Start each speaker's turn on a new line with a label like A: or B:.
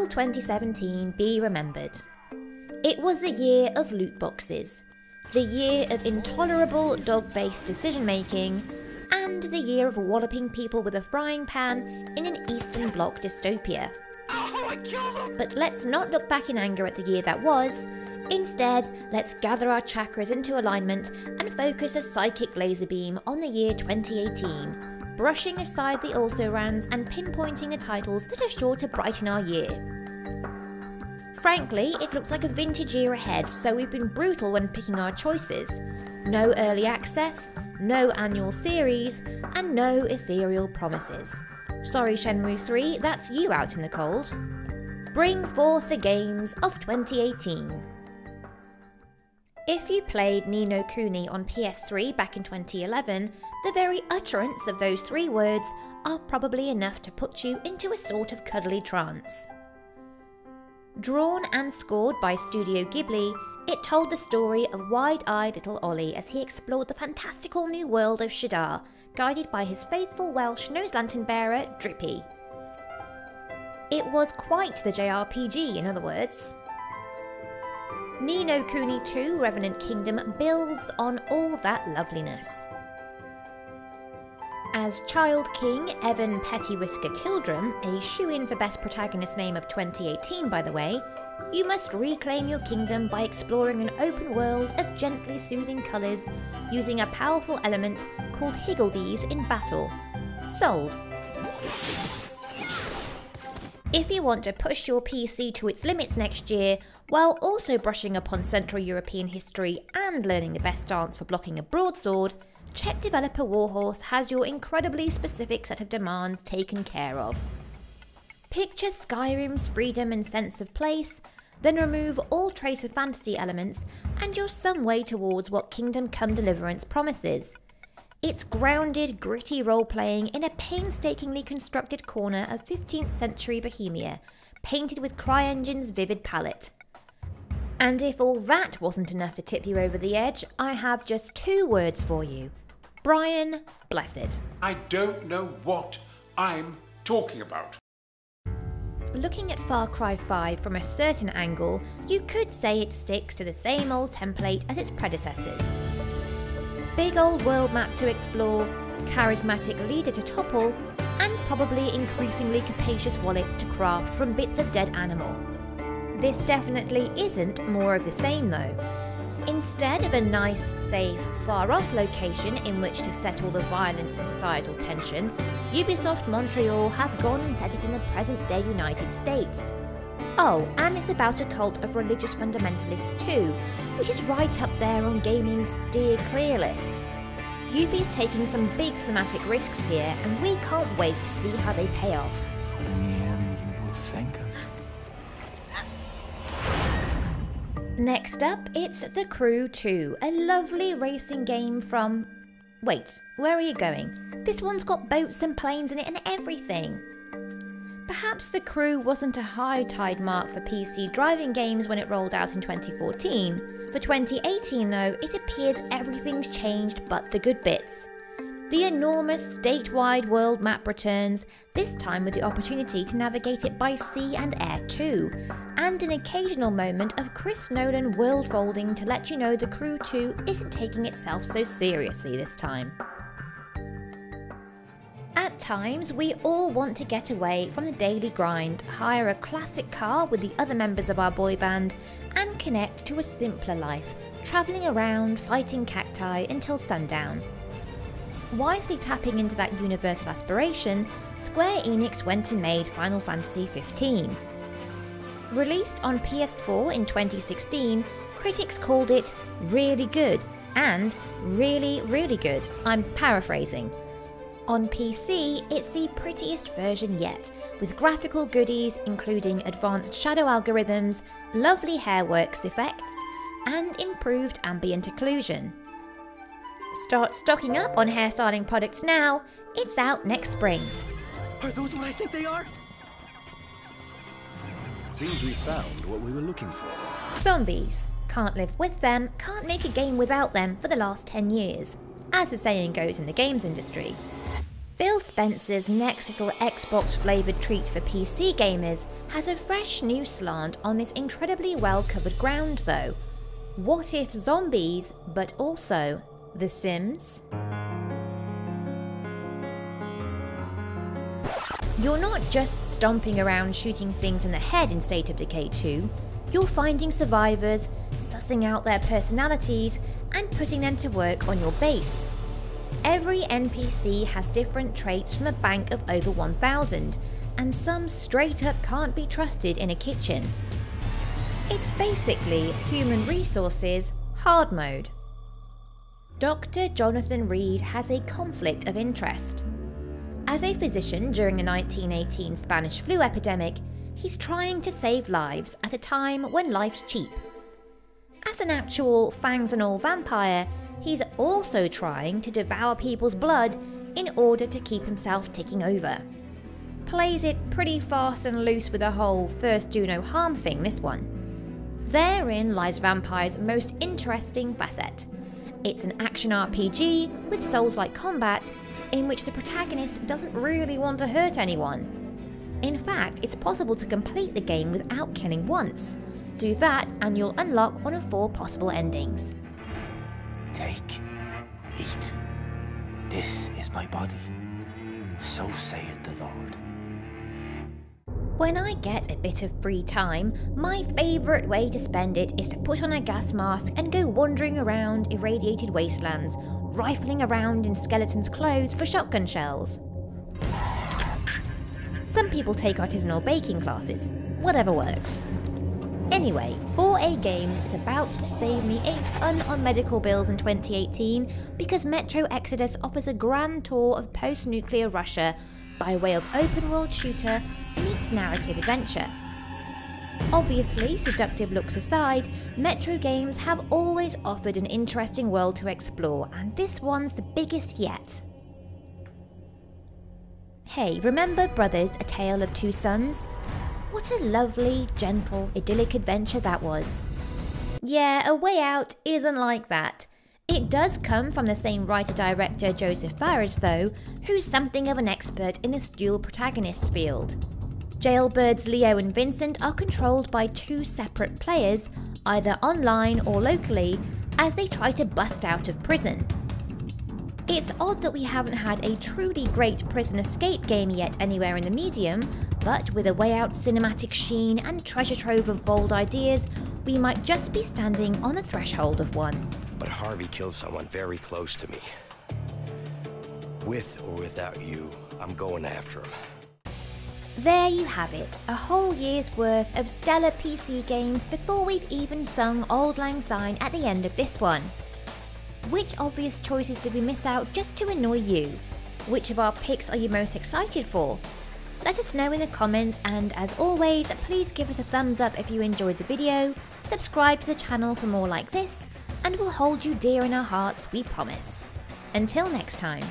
A: will 2017 be remembered? It was the year of loot boxes, the year of intolerable dog-based decision-making, and the year of walloping people with a frying pan in an Eastern Bloc dystopia. But let's not look back in anger at the year that was. Instead, let's gather our chakras into alignment and focus a psychic laser beam on the year 2018, brushing aside the also-rans and pinpointing the titles that are sure to brighten our year. Frankly, it looks like a vintage year ahead, so we've been brutal when picking our choices. No early access, no annual series, and no ethereal promises. Sorry Shenmue 3, that's you out in the cold. Bring forth the games of 2018. If you played Ni no Kuni on PS3 back in 2011, the very utterance of those 3 words are probably enough to put you into a sort of cuddly trance. Drawn and scored by Studio Ghibli, it told the story of wide-eyed little Ollie as he explored the fantastical new world of Shadar, guided by his faithful Welsh nose lantern bearer, Drippy. It was quite the JRPG, in other words. Ni no Kuni 2 Revenant Kingdom builds on all that loveliness. As Child King Evan Pettywhisker Tildrum, a shoo-in for Best Protagonist Name of 2018 by the way, you must reclaim your kingdom by exploring an open world of gently soothing colours using a powerful element called Higgledies in battle. Sold. If you want to push your PC to its limits next year, while also brushing up on Central European history and learning the best stance for blocking a broadsword, check developer Warhorse has your incredibly specific set of demands taken care of. Picture Skyrim's freedom and sense of place, then remove all trace of fantasy elements, and you're some way towards what Kingdom Come Deliverance promises. It's grounded, gritty role-playing in a painstakingly constructed corner of 15th century Bohemia, painted with CryEngine's vivid palette. And if all that wasn't enough to tip you over the edge, I have just 2 words for you. Brian Blessed.
B: I don't know what I'm talking about.
A: Looking at Far Cry 5 from a certain angle, you could say it sticks to the same old template as its predecessors. Big old world map to explore, charismatic leader to topple, and probably increasingly capacious wallets to craft from bits of dead animal. This definitely isn't more of the same though. Instead of a nice, safe, far-off location in which to settle the violence and societal tension, Ubisoft Montreal have gone and set it in the present-day United States. Oh, and it's about a cult of religious fundamentalists too, which is right up there on gaming's steer clear list. Ubi's taking some big thematic risks here, and we can't wait to see how they pay off.
C: But in the end, you will thank us.
A: Next up, it's The Crew 2, a lovely racing game from... Wait, where are you going? This one's got boats and planes in it and everything. Perhaps The Crew wasn't a high tide mark for PC driving games when it rolled out in 2014. For 2018 though, it appears everything's changed but the good bits. The enormous statewide world map returns, this time with the opportunity to navigate it by sea and air too, and an occasional moment of Chris Nolan world-folding to let you know The Crew 2 isn't taking itself so seriously this time. At times, we all want to get away from the daily grind, hire a classic car with the other members of our boy band, and connect to a simpler life, travelling around, fighting cacti until sundown. Wisely tapping into that universal aspiration, Square Enix went and made Final Fantasy XV. Released on PS4 in 2016, critics called it really good and really, really good. I'm paraphrasing. On PC, it's the prettiest version yet, with graphical goodies including advanced shadow algorithms, lovely hairworks effects, and improved ambient occlusion. Start stocking up on hairstyling products now, it's out next spring.
D: Are those what I think they are?
C: Seems we found what we were looking for.
A: Zombies. Can't live with them, can't make a game without them for the last 10 years, as the saying goes in the games industry. Phil Spencer's next little Xbox flavoured treat for PC gamers has a fresh new slant on this incredibly well covered ground though. What if zombies, but also The Sims? You're not just stomping around shooting things in the head in State of Decay 2, you're finding survivors, sussing out their personalities, and putting them to work on your base. Every NPC has different traits from a bank of over 1,000, and some straight up can't be trusted in a kitchen. It's basically human resources hard mode. Dr. Jonathan Reed has a conflict of interest. As a physician during the 1918 Spanish flu epidemic, he's trying to save lives at a time when life's cheap. As an actual fangs and all vampire, he's also trying to devour people's blood in order to keep himself ticking over. Plays it pretty fast and loose with the whole first do no harm thing, this one. Therein lies Vampire's most interesting facet. It's an action RPG with Souls-like combat in which the protagonist doesn't really want to hurt anyone. In fact, it's possible to complete the game without killing once. Do that and you'll unlock one of 4 possible endings.
E: Take, eat. This is my body. So saith the Lord.
A: When I get a bit of free time, my favourite way to spend it is to put on a gas mask and go wandering around irradiated wastelands, rifling around in skeletons' clothes for shotgun shells. Some people take artisanal baking classes, whatever works. Anyway, 4A Games is about to save me a ton on medical bills in 2018 because Metro Exodus offers a grand tour of post-nuclear Russia by way of open-world shooter meets narrative adventure. Obviously, seductive looks aside, Metro games have always offered an interesting world to explore, and this one's the biggest yet. Hey, remember Brothers: A Tale of Two Sons? What a lovely, gentle, idyllic adventure that was. Yeah, A Way Out isn't like that. It does come from the same writer-director Joseph Fares though, who's something of an expert in this dual protagonist field. Jailbirds Leo and Vincent are controlled by 2 separate players, either online or locally, as they try to bust out of prison. It's odd that we haven't had a truly great prison escape game yet anywhere in the medium, but with A Way Out cinematic sheen and treasure trove of bold ideas, we might just be standing on the threshold of one.
E: But Harvey killed someone very close to me. With or without you, I'm going after him.
A: There you have it, a whole year's worth of stellar PC games before we've even sung Auld Lang Syne at the end of this one. Which obvious choices did we miss out just to annoy you? Which of our picks are you most excited for? Let us know in the comments, and as always, please give us a thumbs up if you enjoyed the video, subscribe to the channel for more like this, and we'll hold you dear in our hearts, we promise. Until next time.